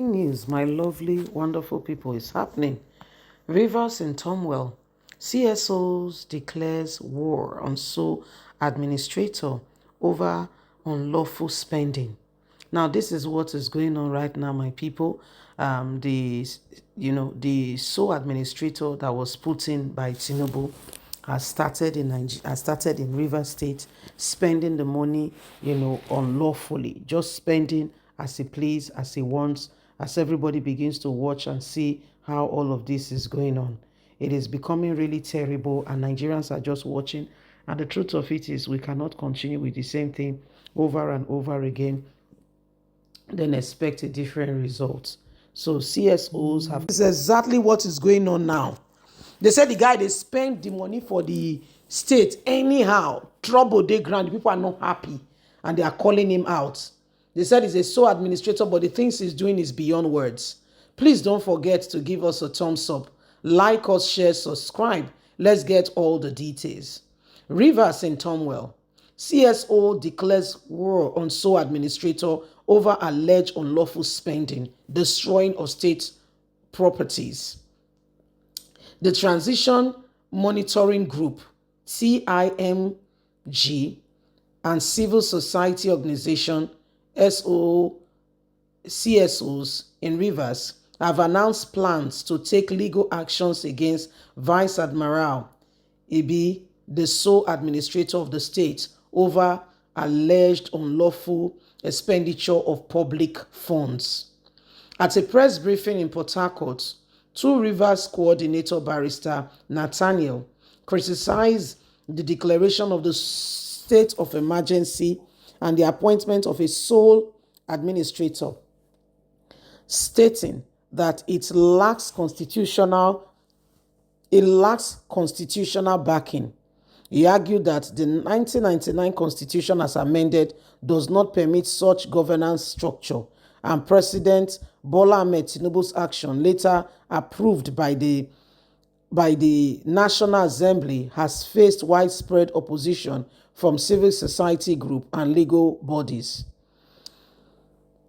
News, my lovely, wonderful people, is happening. Rivers in turmoil. CSOs declares war on sole administrator over unlawful spending. Now, this is what is going on right now, my people. The sole administrator that was put in by Tinubu has started in Rivers State, spending the money, unlawfully, just spending as he please, as he wants, as everybody begins to watch and see how all of this is going on. It is becoming really terrible, and Nigerians are just watching. And the truth of it is, we cannot continue with the same thing over and over again, then expect a different result. So CSOs have. This is exactly what is going on now. They said the guy, they spend the money for the state anyhow. Trouble they grant. People are not happy and they are calling him out. They said he's a sole administrator, but the things he's doing is beyond words. Please don't forget to give us a thumbs up. Like us, share, subscribe. Let's get all the details. Rivers in turmoil. CSO declares war on sole administrator over alleged unlawful spending, destroying of state properties. The Transition Monitoring Group, TIMG, and civil society organization, CSOs in Rivers, have announced plans to take legal actions against Vice Admiral Ibi, the sole administrator of the state, over alleged unlawful expenditure of public funds. At a press briefing in Port Harcourt, Two Rivers coordinator barrister Nathaniel criticized the declaration of the state of emergency and the appointment of a sole administrator, stating that it lacks constitutional backing. He argued that the 1999 Constitution as amended does not permit such governance structure, and President Bola Ahmed Tinubu's action, later approved by the National Assembly, has faced widespread opposition from civil society groups and legal bodies.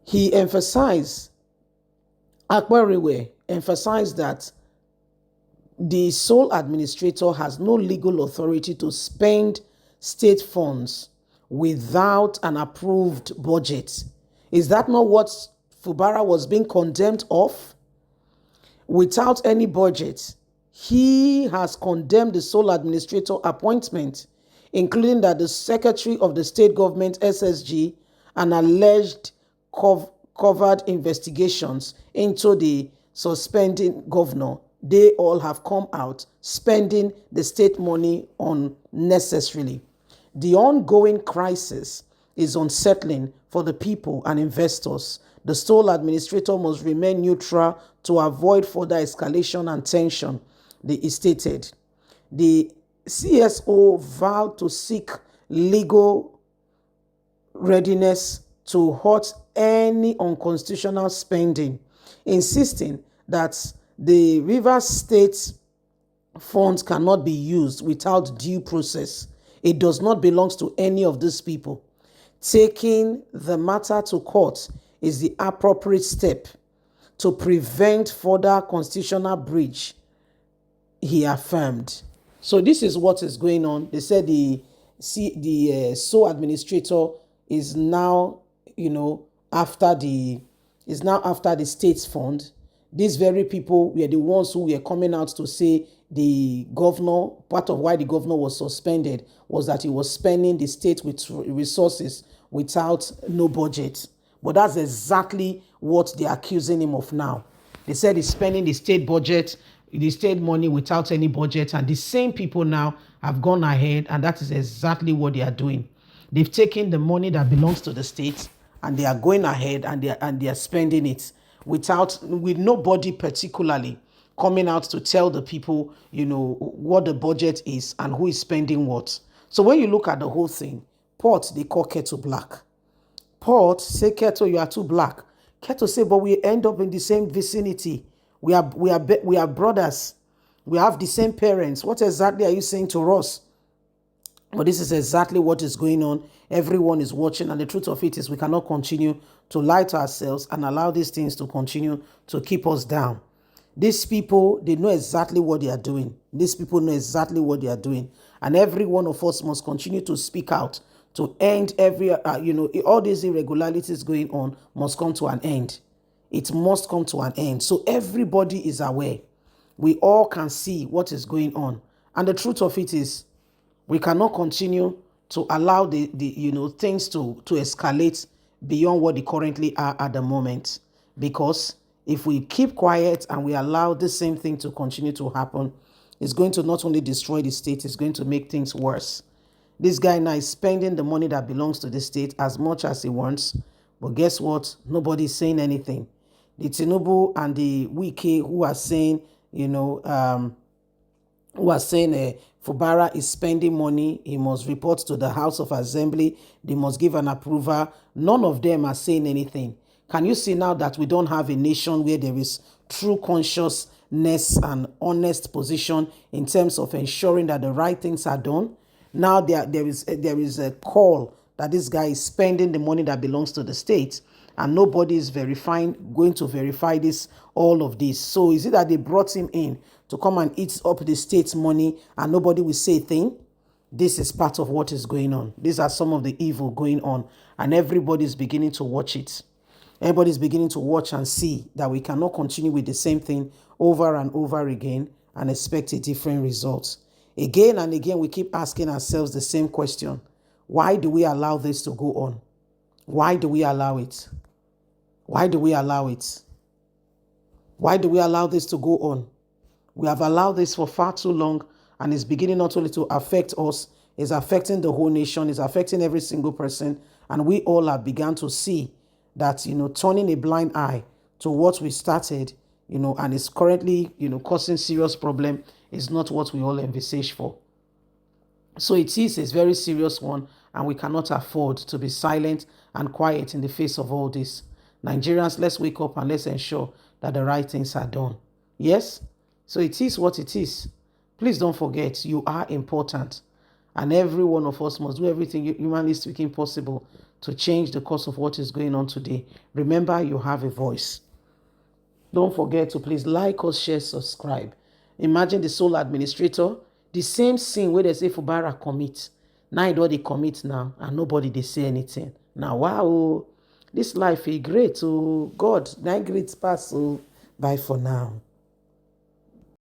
He emphasized, Akbariwe emphasized that the sole administrator has no legal authority to spend state funds without an approved budget. Is that not what Fubara was being condemned of? Without any budget, he has condemned the sole administrator appointment, including that the secretary of the state government, SSG, and alleged covered investigations into the suspending governor. They all have come out spending the state money unnecessarily. The ongoing crisis is unsettling for the people and investors. The sole administrator must remain neutral to avoid further escalation and tension, they stated. The CSO vowed to seek legal readiness to halt any unconstitutional spending, insisting that the Rivers State funds cannot be used without due process. It does not belong to any of these people. Taking the matter to court is the appropriate step to prevent further constitutional breach, he affirmed. So this is what is going on. They said the sole administrator is now, after the state's fund. These very people were the ones who were coming out to say the governor, part of why the governor was suspended was that he was spending the state with resources without no budget. But that's exactly what they're accusing him of now. They said he's spending the state budget, the state money without any budget, and the same people now have gone ahead, and that is exactly what they are doing. They've taken the money that belongs to the state and they are going ahead and they are spending it with nobody particularly coming out to tell the people, what the budget is and who is spending what. So when you look at the whole thing, Port, they call Kettle black. Port say, Kettle, you are too black. Kettle say, but we end up in the same vicinity. We are brothers. We have the same parents. What exactly are you saying to us? But this is exactly what is going on. Everyone is watching, and the truth of it is we cannot continue to lie to ourselves and allow these things to continue to keep us down. These people, they know exactly what they are doing. These people know exactly what they are doing. And every one of us must continue to speak out to end every, all these irregularities going on must come to an end. It must come to an end. So everybody is aware. We all can see what is going on. And the truth of it is, we cannot continue to allow the things to escalate beyond what they currently are at the moment. Because if we keep quiet and we allow the same thing to continue to happen, it's going to not only destroy the state, it's going to make things worse. This guy now is spending the money that belongs to the state as much as he wants. But guess what? Nobody is saying anything. The Tinubu and the Wike who are saying, Fubara is spending money, he must report to the House of Assembly, they must give an approval. None of them are saying anything. Can you see now that we don't have a nation where there is true consciousness and honest position in terms of ensuring that the right things are done? Now there is a call that this guy is spending the money that belongs to the state, and nobody is going to verify all of this. So is it that they brought him in to come and eat up the state's money and nobody will say a thing? This is part of what is going on. These are some of the evil going on, and everybody is beginning to watch it. Everybody's beginning to watch and see that we cannot continue with the same thing over and over again and expect a different result. Again and again, we keep asking ourselves the same question. Why do we allow this to go on? Why do we allow it? Why do we allow it? Why do we allow this to go on? We have allowed this for far too long, and it's beginning not only to affect us, it's affecting the whole nation, it's affecting every single person, and we all have begun to see that, turning a blind eye to what we started, and is currently, causing serious problem is not what we all envisage for. So it is a very serious one, and we cannot afford to be silent and quiet in the face of all this. Nigerians, let's wake up and let's ensure that the right things are done. Yes? So it is what it is. Please don't forget, you are important. And every one of us must do everything humanly speaking possible to change the course of what is going on today. Remember, you have a voice. Don't forget to please like us, share, subscribe. Imagine the sole administrator, the same sin where they say Fubara commit. Now they commit now, and nobody they say anything. Now, wow, this life is great. Oh, God, 9 great pass. Oh, bye for now.